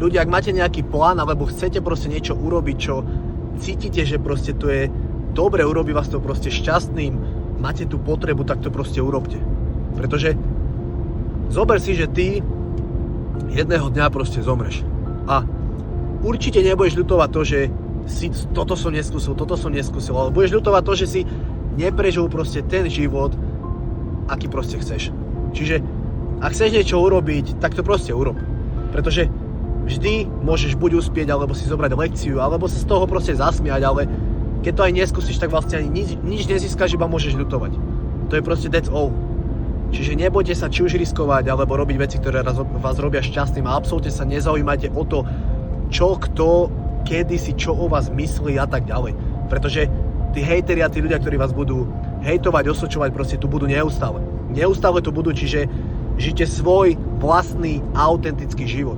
ľudia, ak máte nejaký plán, alebo chcete proste niečo urobiť, čo cítite, že proste to je dobre, urobí vás to proste šťastným, máte tú potrebu, tak to proste urobte. Pretože zober si, že ty jedného dňa proste zomreš. A určite nebudeš ľutovať to, že si toto som neskúsil, ale budeš ľutovať to, že si neprežil proste ten život, aký proste chceš. Čiže ak chceš niečo urobiť, tak to proste urob. Pretože vždy môžeš buď uspieť, alebo si zobrať lekciu, alebo sa z toho proste zasmiať, ale keď to aj neskúsiš, tak vlastne ani nič nezískaš, iba môžeš ľutovať. To je proste that's all. Čiže nebojte sa či už riskovať, alebo robiť veci, ktoré vás robia šťastným a absolútne sa nezaujímajte o to, čo kto, kedy si čo o vás myslí a tak ďalej. Pretože tí hejteri a tí ľudia, ktorí vás budú hejtovať, osočovať, proste tu budú neustále. Neustále tu budú, čiže žite svoj vlastný, autentický život.